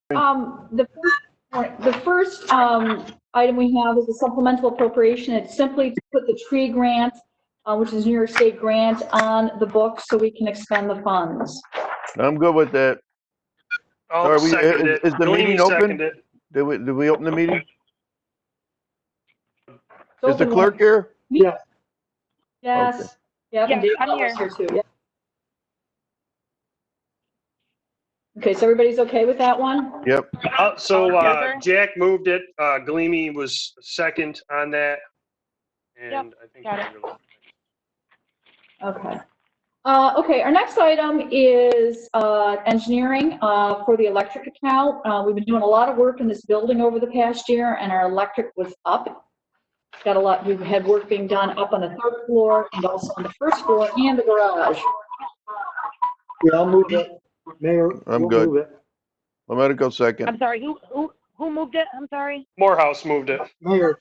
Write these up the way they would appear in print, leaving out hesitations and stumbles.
The first item we have is a supplemental appropriation. It's simply to put the tree grant, which is New York State grant, on the books so we can expend the funds. I'm good with that. I'll second it. Is the meeting open? It. Did we open the meeting? It's Is the open clerk here? Yes. Yes. Okay. Yep, and Yes, Dave I'm Bell here. is here too. Yep. Okay, so everybody's okay with that one? Yep. Jack moved it. Gleamy was second on that. And Yep, I think got it. Okay. Okay, our next item is engineering for the electric account. We've been doing a lot of work in this building over the past year, and our electric was up. Got a lot. We've had work being done up on the third floor and also on the first floor and the garage. Yeah, I'll move it. Mayor, I'm we'll good. move it. Lomarico second. I'm sorry, who moved it? I'm sorry. Morehouse moved it. Mayor.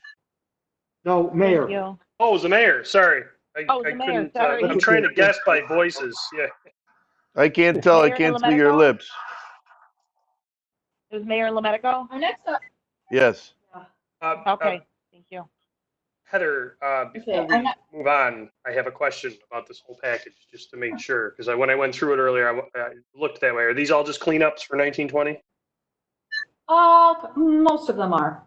No, Thank Mayor. you. Oh, it was the mayor. Sorry. I The mayor, couldn't. sorry. I'm trying to guess by voices. Yeah. I can't tell. I Mayor can't see your Lomarico? lips. It was Mayor Lomarico? Our next up. Yes. Okay, thank you. Heather, before we move on, I have a question about this whole package, just to make sure, because when I went through it earlier, I looked that way. Are these all just cleanups for 1920? Most of them are.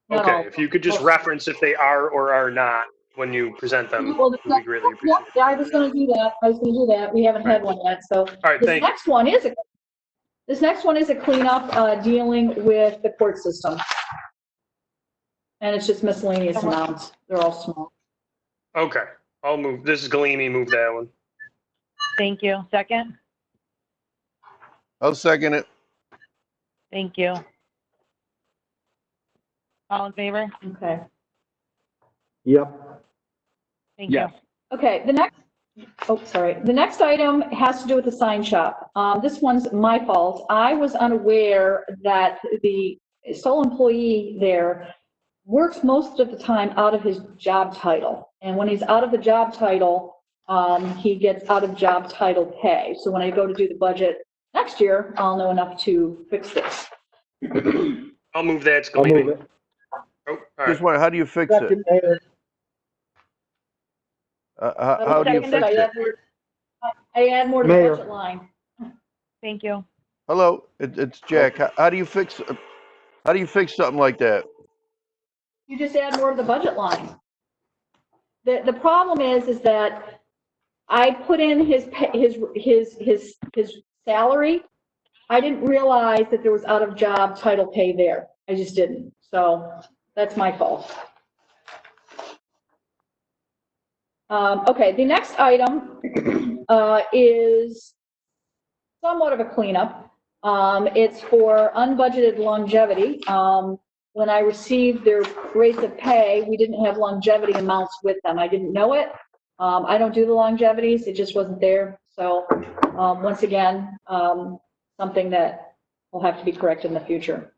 Not all. Okay, if you could just reference if they are or are not when you present them, Well, would be greatly appreciated. Yeah, I was going to do that. We haven't had one yet, so All right, this next one is a cleanup dealing with the court system, and it's just miscellaneous amounts. They're all small. Okay, I'll move. This is Galimi. Move that one. Thank you. Second? I'll second it. Thank you. All in favor? Okay. Yep. Thank Yes. you. Okay, the next item has to do with the sign shop. This one's my fault. I was unaware that the sole employee there works most of the time out of his job title. And when he's out of the job title, he gets out of job title pay. So when I go to do the budget next year, I'll know enough to fix this. I'll move that. It's I'll move Galimi. it. Oh, all Just right. wonder, how do you fix it? Second, Mayor. How do you Second fix it. it? I add more to the Mayor. budget line. Thank you. Hello, it's Jack. How do you fix something like that? You just add more to the budget line. The problem is that I put in his salary. I didn't realize that there was out of job title pay there. I just didn't. So that's my fault. Okay, the next item is somewhat of a cleanup. It's for unbudgeted longevity. When I received their rates of pay, we didn't have longevity amounts with them. I didn't know it. I don't do the longevities. It just wasn't there. So once again, something that will have to be corrected in the future.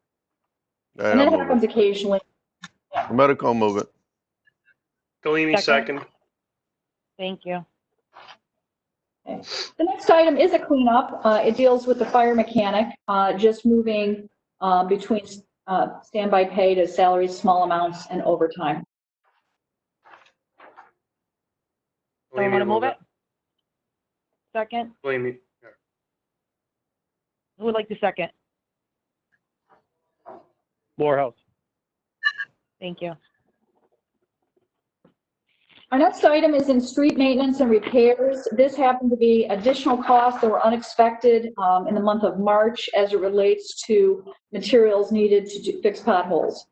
All right, And I'll that move happens it. occasionally. Medical, move it. Galimi Second. second. Thank you. Okay. The next item is a cleanup. It deals with the fire mechanic, just moving between standby pay to salaries, small amounts, and overtime. Someone want to move it? Second? Galimi. Yeah. Who would like to second? Morehouse. Thank you. Our next item is in street maintenance and repairs. This happened to be additional costs that were unexpected in the month of March as it relates to materials needed to fix potholes.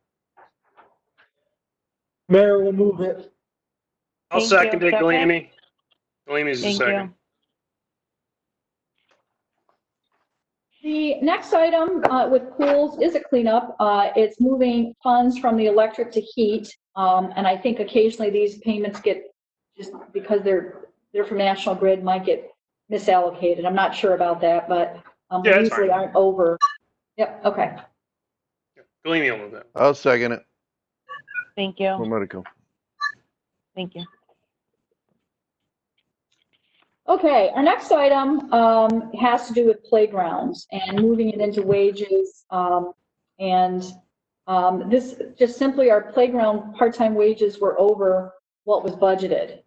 Mayor will move it. I'll Thank you. second it. Second. Galimi. Galimi's the Thank second. you. The next item with pools is a cleanup. It's moving funds from the electric to heat. And I think occasionally these payments get, just because they're from National Grid, might get misallocated. I'm not sure about that, but Yeah, that's usually fine. aren't over. Yep, okay. Galimi will move that. I'll second it. Thank you. Medical. Thank you. Okay, our next item has to do with playgrounds and moving it into wages. This just simply our playground part-time wages were over what was budgeted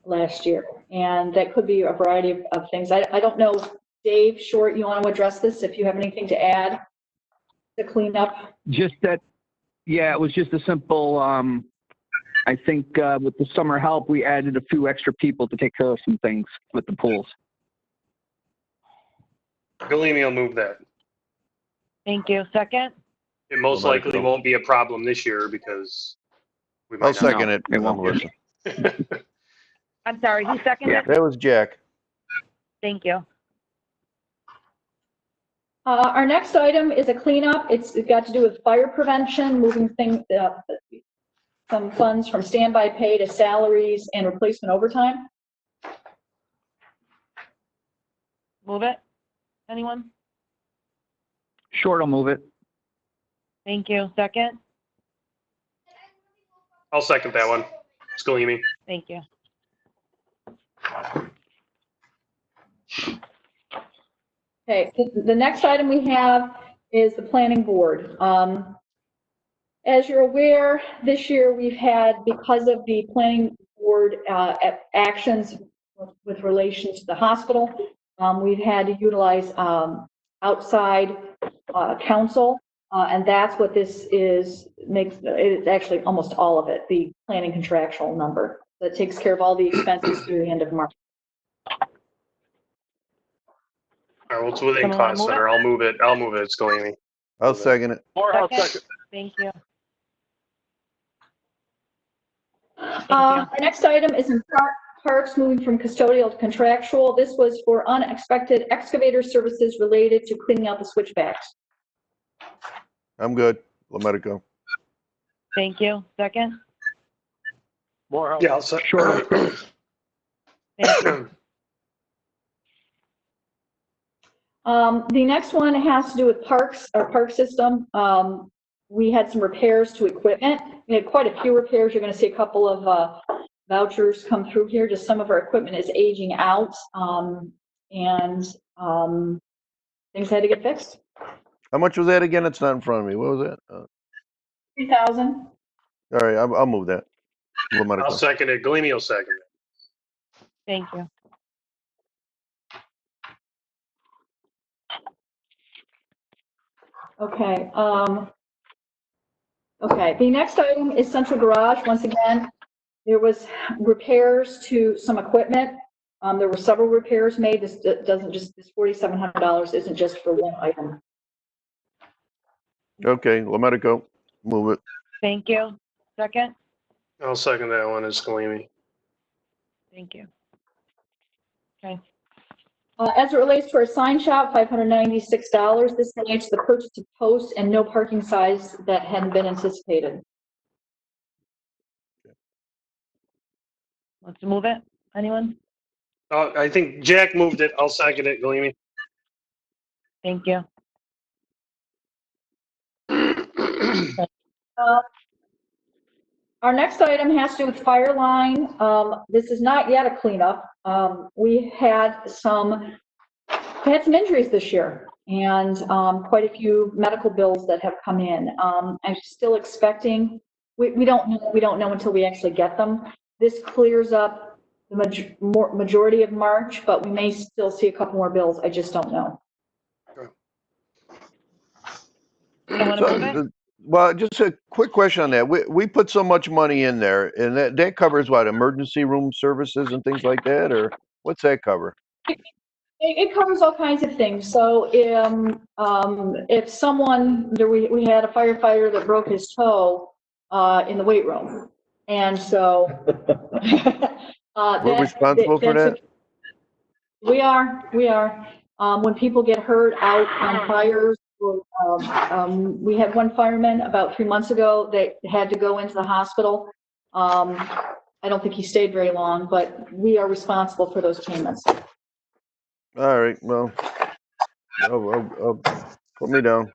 last year. And that could be a variety of things. I don't know, Dave Short, you want to address this if you have anything to add to clean up? Just that, yeah, it was just a simple, I think with the summer help, we added a few extra people to take care of some things with the pools. Galimi will move that. Thank you. Second? It most Well, let it likely go. won't be a problem this year because we I'll might not. second No, it. it won't. Melissa. I'm sorry, who seconded? Yeah. That was Jack. Thank you. Our next item is a cleanup. It's got to do with fire prevention, moving things, some funds from standby pay to salaries and replacement overtime. Move it. Anyone? Short will move it. Thank you. Second? I'll second that one. Galimi. Thank you. Okay, the next item we have is the planning board. As you're aware, this year we've had, because of the planning board actions with relation to the hospital, we've had to utilize outside counsel, and that's what this is, it's actually almost all of it, the planning contractual number that takes care of all the expenses through the end of March. All right, well, it's within Someone wanna cost move center. I'll move it. It's Galimi. I'll second it. Second? Thank you. Our next item is in parks, moving from custodial to contractual. This was for unexpected excavator services related to cleaning out the switchbacks. I'm good. Let it go. Thank you. Second? Yeah, I'll second. Sure. Thank you. The next one has to do with parks, our park system. We had some repairs to equipment. We had quite a few repairs. You're going to see a couple of vouchers come through here. Just some of our equipment is aging out, and things had to get fixed. How much was that again? It's not in front of me. What was that? 3,000. All right, I'll move that. Let it I'll go. second it. Galimi will second it. Thank you. Okay. Okay. The next item is central garage. Once again, there was repairs to some equipment. There were several repairs made. This doesn't just, this $4,700 isn't just for one item. Okay, let it go. Move it. Thank you. Second? I'll second that one. It's Galimi. Thank you. Okay. As it relates to our sign shop, $596. This relates to the purchase of posts and no parking signs that hadn't been anticipated. Let's move it. Anyone? I think Jack moved it. I'll second it. Galimi. Thank you. Our next item has to do with fire line. This is not yet a cleanup. We had some injuries this year, and quite a few medical bills that have come in. I'm still expecting. We don't know until we actually get them. This clears up the majority of March, but we may still see a couple more bills. I just don't know. Someone move it? Well, just a quick question on that. We put so much money in there, and that covers what, emergency room services and things like that, or what's that cover? It covers all kinds of things. So if someone, we had a firefighter that broke his toe in the weight room, and so We're responsible for that? We are. When people get hurt out on fires, we had one fireman about 3 months ago that had to go into the hospital. I don't think he stayed very long, but we are responsible for those payments. All right, well, I'll put me down.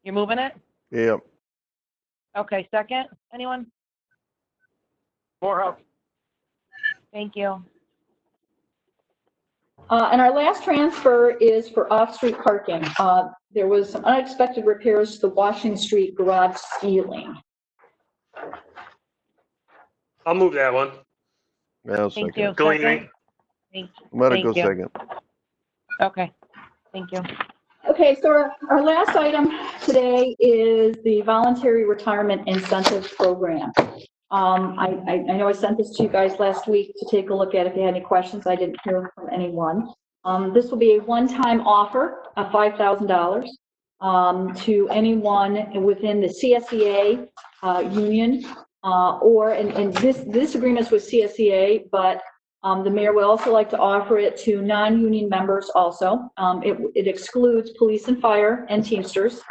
You're moving it? Yeah. Okay, second. Anyone? More help. Thank you. And our last transfer is for off-street parking. There was some unexpected repairs to the Washington Street garage ceiling. I'll move that one. I'll Thank second. you. Galini. Second. Thank I'm gonna go Thank you. second. Okay. Thank you. Okay, so our last item today is the Voluntary Retirement Incentive Program. I know I sent this to you guys last week to take a look at if you had any questions. I didn't hear from anyone. This will be a one-time offer of $5,000 to anyone within the CSEA union, and this agreement is with CSEA, but the mayor would also like to offer it to non-union members also. It excludes police and fire and Teamsters.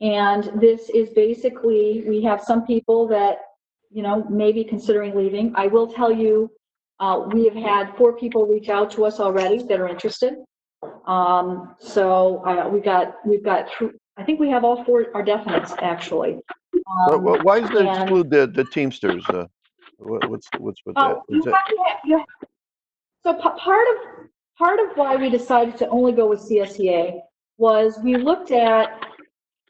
And this is basically, we have some people that, may be considering leaving. I will tell you, we have had 4 people reach out to us already that are interested. So we've got, I think we have all 4 are definites actually. Why does it and- exclude the Teamsters? What's with that? Is that? So part of why we decided to only go with CSEA was we looked at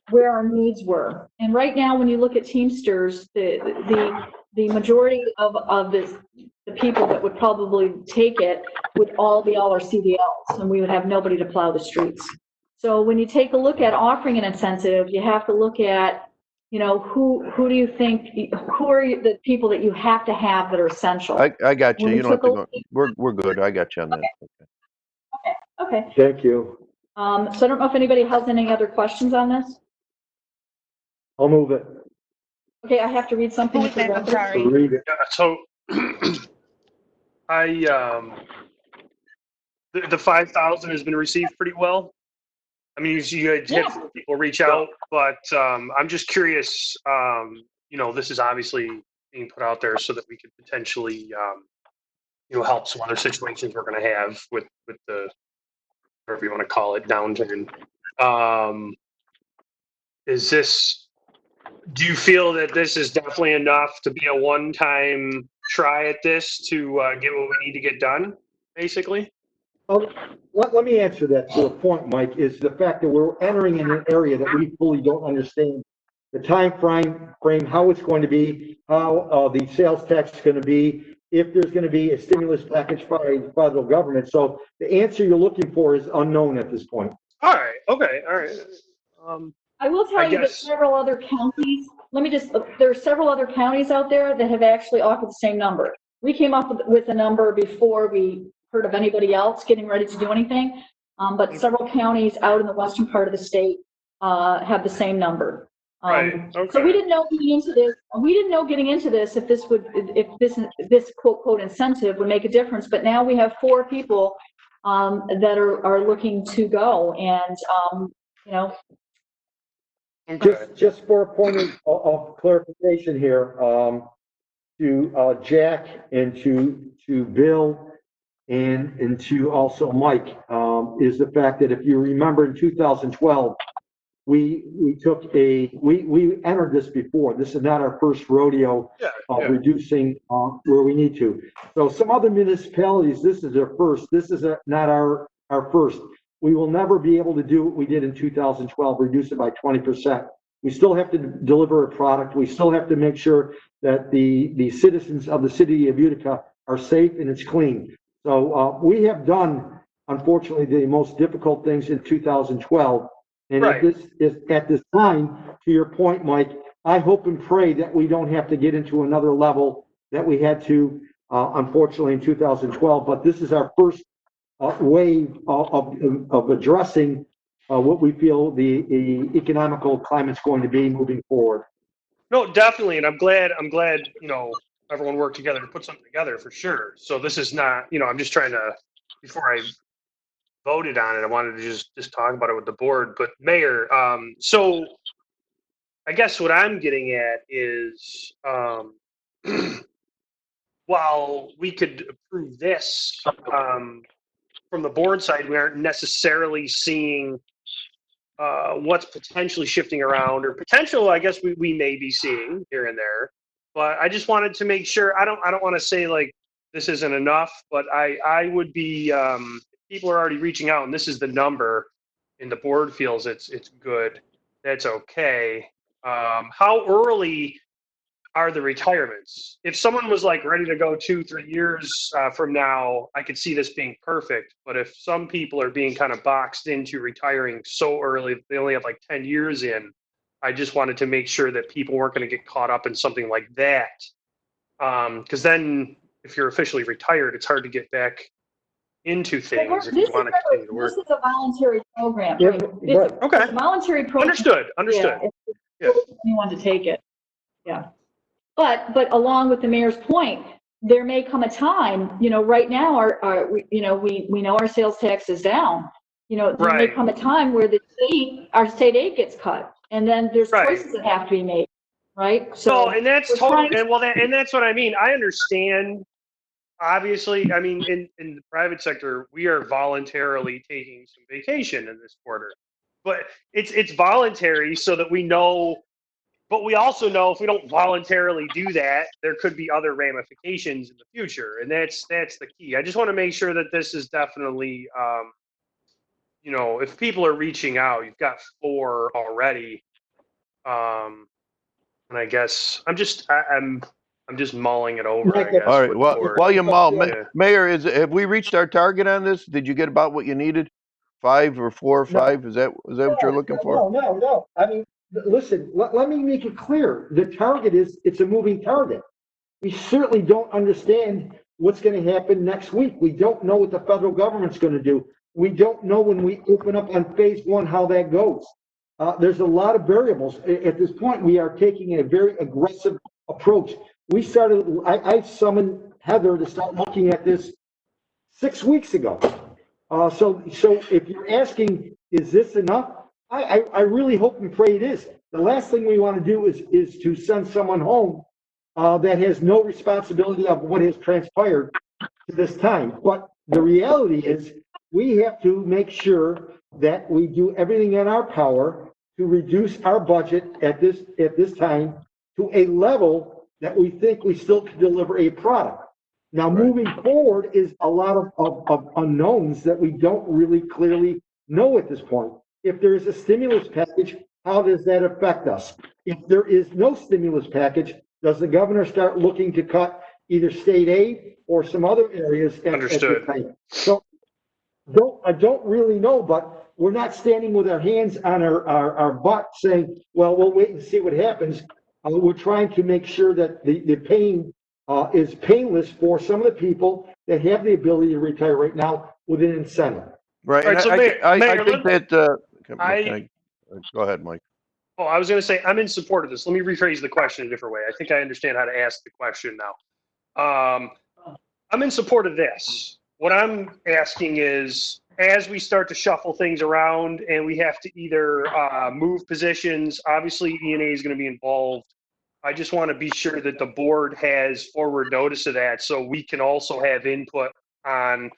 where our needs were. And right now, when you look at Teamsters, the majority of the people that would probably take it would all be all our CDLs, and we would have nobody to plow the streets. So when you take a look at offering an incentive, you have to look at, who do you think, who are the people that you have to have that are essential? I got you. When we You don't have to took go. We're good. I got you on that. Okay. Thank you. So I don't know if anybody has any other questions on this. I'll move it. Okay, I have to read something. Who was that? I'm So sorry. read it. Yeah, so the 5,000 has been received pretty well. I mean, you had people reach out, but I'm just curious. This is obviously being put out there so that we could potentially, help some other situations we're going to have with the, whatever you want to call it, downturn. Do you feel that this is definitely enough to be a one-time try at this to get what we need to get done, basically? Let me answer that to a point, Mike, is the fact that we're entering in an area that we fully don't understand. The time frame, how it's going to be, how the sales tax is going to be, if there's going to be a stimulus package by the federal government. So the answer you're looking for is unknown at this point. All right. Okay. All right. I will tell you that several other counties, there are several other counties out there that have actually offered the same number. We came up with a number before we heard of anybody else getting ready to do anything. But several counties out in the western part of the state have the same number. Right. Okay. So we didn't know getting into this. We didn't know getting into this if this quote incentive would make a difference. But now we have 4 people that are looking to go, and Okay. Just for a point of clarification here, to Jack and to Bill and to also Mike, is the fact that if you remember in 2012, we entered this before. This is not our first rodeo of reducing where we need to. So some other municipalities, this is their first. This is not our first. We will never be able to do what we did in 2012, reduce it by 20%. We still have to deliver a product. We still have to make sure that the citizens of the city of Utica are safe and it's clean. So we have done, unfortunately, the most difficult things in 2012. And Right. at this time, to your point, Mike, I hope and pray that we don't have to get into another level that we had to, unfortunately, in 2012. But this is our first wave of addressing what we feel the economical climate's going to be moving forward. No, definitely, and I'm glad everyone worked together to put something together for sure. So this is not, I'm just trying to, before I voted on it, I wanted to just talk about it with the board. But Mayor, so I guess what I'm getting at is, while we could approve this from the board side, we aren't necessarily seeing what's potentially shifting around, or potential, I guess we may be seeing here and there. But I just wanted to make sure, I don't want to say like this isn't enough, but I would be, people are already reaching out and this is the number and the board feels it's good, that's okay. How early are the retirements? If someone was like ready to go 2-3 years from now, I could see this being perfect. But if some people are being kind of boxed into retiring so early, they only have like 10 years in, I just wanted to make sure that people weren't going to get caught up in something like that. Because then if you're officially retired, it's hard to get back into things if you want to continue to work. This is a voluntary program. Yeah, It's right. Okay. a voluntary program. Understood. Understood. Yeah, Yeah. if you want to take it. Yeah. But along with the mayor's point, there may come a time, right now, we know our sales tax is down. There may Right. come a time where our state aid gets cut, and then there's Right. choices that have to be made, right? So, and that's we're totally, trying and that's what I mean. I understand. Obviously, I mean, in the private sector, we are voluntarily taking some vacation in this quarter, but it's voluntary so that we know. But we also know if we don't voluntarily do that, there could be other ramifications in the future, and that's the key. I just want to make sure that this is definitely, if people are reaching out, you've got 4 already, and I guess I'm just mulling it over. I guess. All right. with the Well, board. while you mull, Yeah. Mayor, have we reached our target on this? Did you get about what you needed? 5 or 4 or 5? Is that what you're looking for? No. I mean, listen, let me make it clear. The target it's a moving target. We certainly don't understand what's going to happen next week. We don't know what the federal government's going to do. We don't know when we open up on phase 1 how that goes. There's a lot of variables. At this point, we are taking a very aggressive approach. I summoned Heather to start looking at this 6 weeks ago. So if you're asking, is this enough? I really hope and pray it is. The last thing we want to do is to send someone home that has no responsibility of what has transpired to this time. But the reality is we have to make sure that we do everything in our power to reduce our budget at this time to a level that we think we still can deliver a product. Now, moving forward is a lot of unknowns that we don't really clearly know at this point. If there is a stimulus package, how does that affect us? If there is no stimulus package, does the governor start looking to cut either state aid or some other areas at this time? So I don't really know, but we're not standing with our hands on our butt saying, well, we'll wait and see what happens. We're trying to make sure that the pain is painless for some of the people that have the ability to retire right now with an incentive. Right. All right, And so I Mayor, think that, I- go ahead, Mike. Oh, I was going to say, I'm in support of this. Let me rephrase the question a different way. I think I understand how to ask the question now. I'm in support of this. What I'm asking is, as we start to shuffle things around and we have to either move positions, obviously E&A is going to be involved. I just want to be sure that the board has forward notice of that so we can also have input on,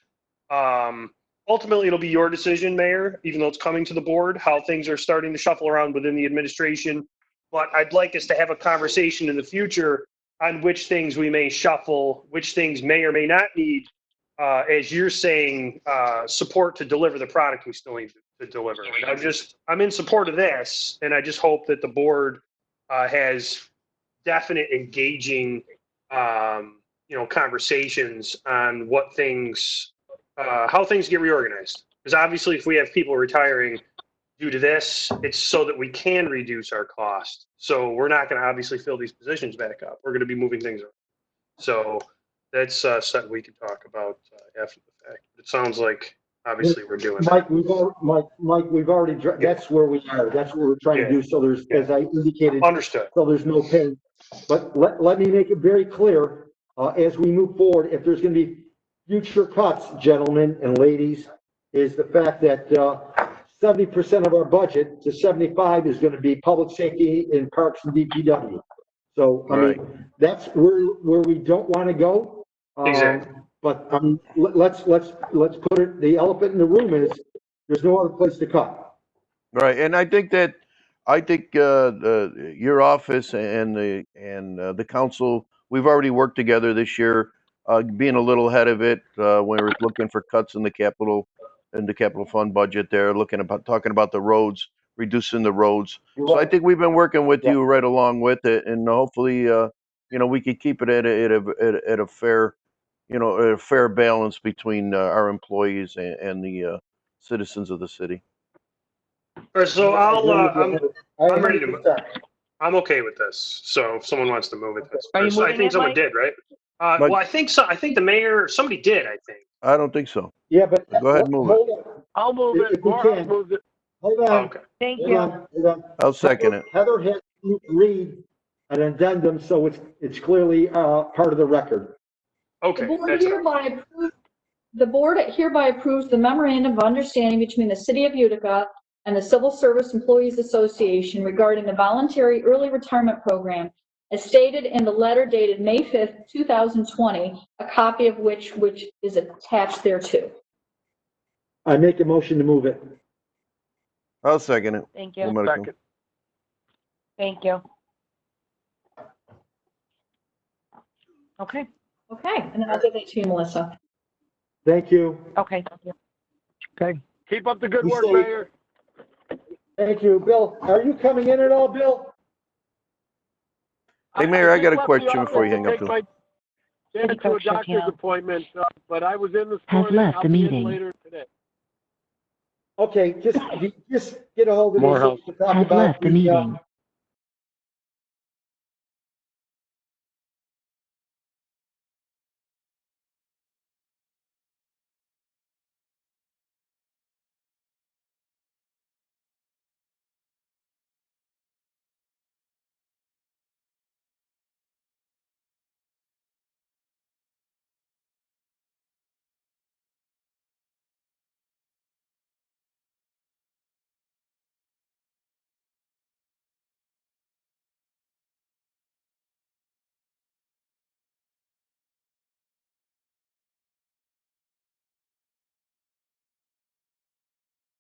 ultimately it'll be your decision, Mayor, even though it's coming to the board, how things are starting to shuffle around within the administration. But I'd like us to have a conversation in the future on which things we may shuffle, which things may or may not need, as you're saying, support to deliver the product we still need to deliver. And I'm in support of this, and I just hope that the board has definite engaging, conversations on what things, how things get reorganized. Because obviously, if we have people retiring due to this, it's so that we can reduce our cost. So we're not going to obviously fill these positions back up. We're going to be moving things around. So that's something we can talk about after the fact. It sounds like obviously we're doing Mike, that. Mike, we've already, that's where we are. That's what we're trying to do. So there's, as I indicated, Understood. so there's no pain. But let me make it very clear, as we move forward, if there's going to be future cuts, gentlemen and ladies, is the fact that 70% of our budget to 75 is going to be public safety in parks and DPW. So, I mean, that's where we don't want to go. Exactly. But let's put it, the elephant in the room is there's no other place to cut. Right. And I think your office and the council, we've already worked together this year being a little ahead of it, when we're looking for cuts in the capital fund budget there, talking about the roads, reducing the roads. You're So I right. think we've been working with Yeah. you right along with it, and hopefully, we could keep it at a fair, a fair balance between our employees and the citizens of the city. All right, so I agree with you. I'm ready to 100%. I'm okay with this. So if someone wants to move it, that's Are you fine. So I moving think it, someone Mike? did, right? Mike- Well, I think so. I think the mayor, somebody did, I think. I don't think so. Yeah, but. Go ahead and move it. Hold on. I'll move If it. we Morehouse can. moves it. Hold Oh, on. okay. Thank Hold you. on. Hold on. I'll second it. Heather has to read an addendum, so it's clearly part of the record. Okay. The board hereby approves the memorandum of understanding between the City of Utica and the Civil Service Employees Association regarding the voluntary early retirement program, as stated in the letter dated May 5th, 2020, a copy of which is attached thereto. I make a motion to move it. I'll second it. Thank you. Lumerico. Second. Thank you. Okay. Okay, and then I'll give it to you, Melissa. Thank you. Okay. Thank you. Okay. Keep up the good You work, say- Mayor. Thank you. Bill, are you coming in at all, Bill? Hey, Mayor, I got a just left the question office before you to hang up, take too. my dad City to a clerk, check doctor's out. appointment, but I was in this Has morning. left I'll the be in meeting. later today. Okay, just get a hold of me. so Morehouse. we can talk Has about left the meeting.